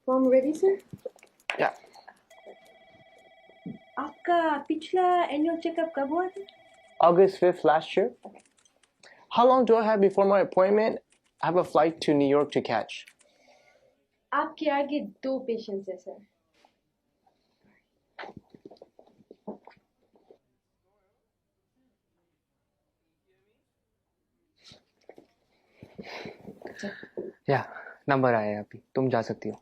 Form ready, sir? Yeah. आपका पिछला annual checkup कब हुआ था? August 5th last year. How long do I have before my appointment? I have a flight to New York to catch. आपके आगे 2 patients हैं sir. या number आया है अभी, तुम जा सकती हो.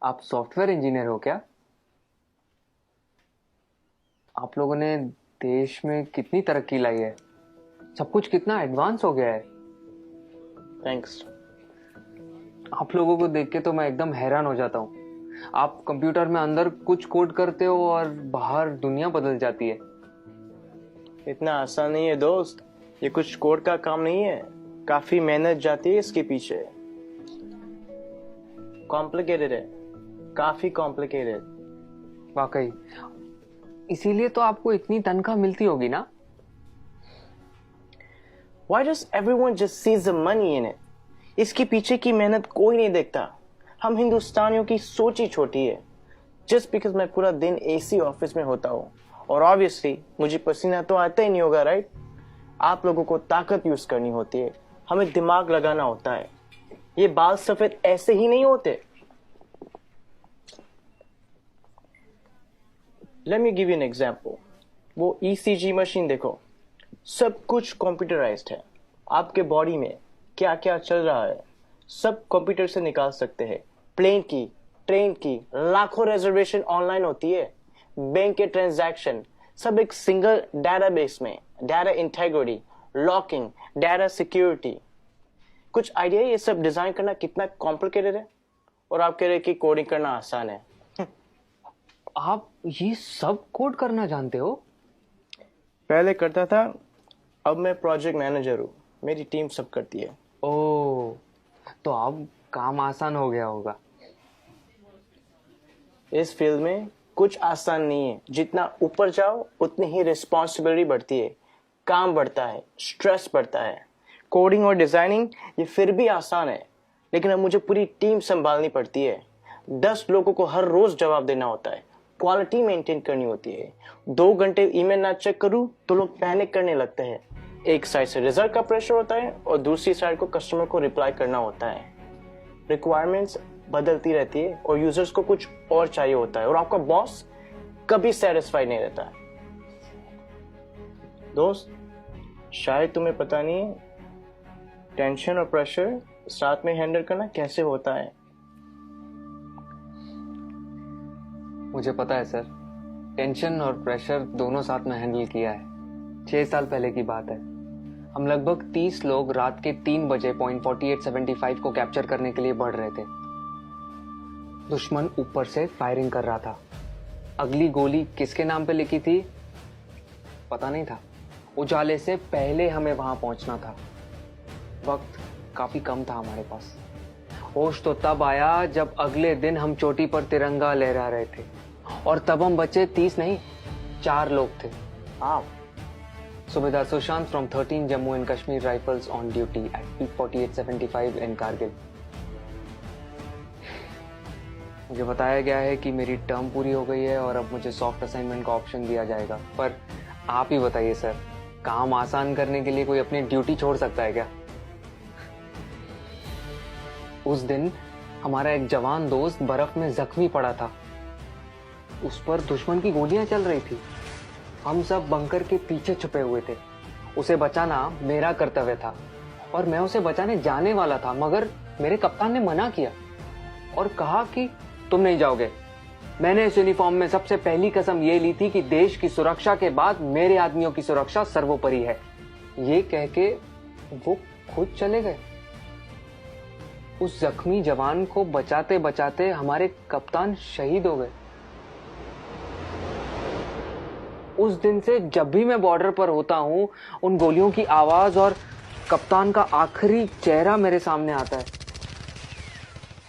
आप सॉफ्टवेयर इंजीनियर हो क्या? आप लोगों ने देश में कितनी तरक्की लाई है, सब कुछ कितना एडवांस हो गया है. Thanks. आप लोगों को देख के तो मैं एकदम हैरान हो जाता हूँ. आप कंप्यूटर में अंदर कुछ कोड करते हो और बाहर दुनिया बदल जाती है. इतना आसान नहीं है दोस्त. ये कुछ कोड का काम नहीं है. काफी मेहनत जाती है इसके पीछे. कॉम्प्लिकेटेड है, काफी कॉम्प्लिकेटेड. वाकई, इसीलिए तो आपको इतनी तनख्वाह मिलती होगी ना? Why does everyone just sees the money in it? इसके पीछे की मेहनत कोई नहीं देखता. हम हिंदुस्तानियों की सोच ही छोटी है. Just because मैं पूरा दिन एसी ऑफिस में होता हूँ और ऑब्वियसली मुझे पसीना तो आता ही नहीं होगा, राइट? आप लोगों को ताकत यूज करनी होती है, हमें दिमाग लगाना होता है. ये बाल सफेद ऐसे ही नहीं होते. Let me give you an example. वो ECG मशीन देखो, सब कुछ कंप्यूटराइज्ड है. आपके बॉडी में क्या क्या चल रहा है सब कंप्यूटर से निकाल सकते हैं. प्लेन की, ट्रेन की, लाखों रिजर्वेशन ऑनलाइन होती है. बैंक के ट्रांजैक्शन सब एक सिंगल डेटाबेस में. Data integrity, locking, data security. कुछ आइडिया ये सब डिजाइन करना कितना कॉम्प्लिकेटेड है? और आप कह रहे कि कोडिंग करना आसान है. आप ये सब कोड करना जानते हो? पहले करता था, अब मैं प्रोजेक्ट मैनेजर हूँ. मेरी टीम सब करती है. ओह, तो अब काम आसान हो गया होगा. इस फील्ड में कुछ आसान नहीं है. जितना ऊपर जाओ उतनी ही रिस्पॉन्सिबिलिटी बढ़ती है, काम बढ़ता है, स्ट्रेस बढ़ता है. कोडिंग और डिजाइनिंग ये फिर भी आसान है, लेकिन अब मुझे पूरी टीम संभालनी पड़ती है. 10 लोगों को हर रोज जवाब देना होता है. क्वालिटी मेंटेन करनी होती है. 2 घंटे ईमेल ना चेक करूं तो लोग पैनिक करने लगते हैं. एक साइड से रिजल्ट का प्रेशर होता है और दूसरी साइड को कस्टमर को रिप्लाई करना होता है. रिक्वायरमेंट्स बदलती रहती है और यूजर्स को कुछ और चाहिए होता है और आपका बॉस कभी सेटिस्फाइड नहीं रहता है. दोस्त, शायद तुम्हें पता नहीं है टेंशन और प्रेशर साथ में हैंडल करना कैसे होता है. मुझे पता है सर, टेंशन और प्रेशर दोनों साथ में हैंडल किया है. 6 साल पहले की बात है. हम लगभग 30 लोग रात के 3 बजे पॉइंट 4875 को कैप्चर करने के लिए बढ़ रहे थे. दुश्मन ऊपर से फायरिंग कर रहा था. अगली गोली किसके नाम पे लिखी थी पता नहीं था. उजाले से पहले हमें वहां पहुंचना था. वक्त काफी कम था हमारे पास. होश तो तब आया जब अगले दिन हम चोटी पर तिरंगा लहरा रहे थे और तब हम बचे 30 नहीं 4 लोग थे. आप Subedar Sushant from 13 Jammu and Kashmir Rifles on duty at Peak 4875 in Kargil. मुझे बताया गया है कि मेरी टर्म पूरी हो गई है और अब मुझे सॉफ्ट असाइनमेंट का ऑप्शन दिया जाएगा. पर आप ही बताइए सर, काम आसान करने के लिए कोई अपनी ड्यूटी छोड़ सकता है क्या? उस दिन हमारा एक जवान दोस्त बर्फ में जख्मी पड़ा था. उस पर दुश्मन की गोलियां चल रही थी. हम सब बंकर के पीछे छुपे हुए थे. उसे बचाना मेरा कर्तव्य था और मैं उसे बचाने जाने वाला था, मगर मेरे कप्तान ने मना किया और कहा कि तुम नहीं जाओगे. मैंने इस यूनिफॉर्म में सबसे पहली कसम ये ली थी कि देश की सुरक्षा के बाद मेरे आदमियों की सुरक्षा सर्वोपरि है. ये कह के वो खुद चले गए. उस जख्मी जवान को बचाते बचाते हमारे कप्तान शहीद हो गए. उस दिन से जब भी मैं बॉर्डर पर होता हूं, उन गोलियों की आवाज और कप्तान का आखिरी चेहरा मेरे सामने आता है.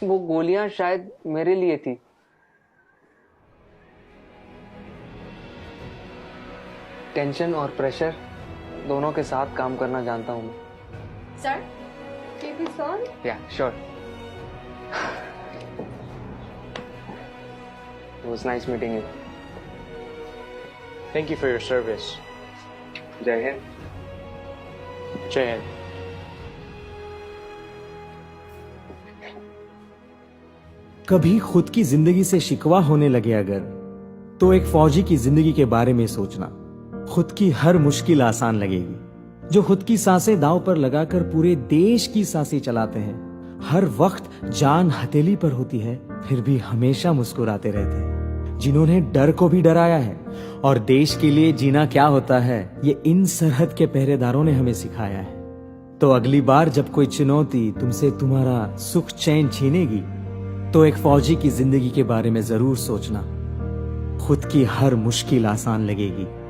वो गोलियां शायद मेरे लिए थी. टेंशन और प्रेशर दोनों के साथ काम करना जानता हूँ मैं। Sir, keep it on. या sure. It was nice meeting you. Thank you for your service. जय हिंद। जय हिंद। कभी खुद की जिंदगी से शिकवा होने लगे अगर, तो एक फौजी की जिंदगी के बारे में सोचना। खुद की हर मुश्किल आसान लगेगी। जो खुद की सांसें दांव पर लगाकर पूरे देश की सांसें चलाते हैं, हर वक्त जान हथेली पर होती है, फिर भी हमेशा मुस्कुराते रहते हैं। जिन्होंने डर को भी डराया है और देश के लिए जीना क्या होता है, ये इन सरहद के पहरेदारों ने हमें सिखाया है। तो अगली बार जब कोई चुनौती तुमसे तुम्हारा सुख चैन छीनेगी, तो एक फौजी की जिंदगी के बारे में जरूर सोचना। खुद की हर मुश्किल आसान लगेगी।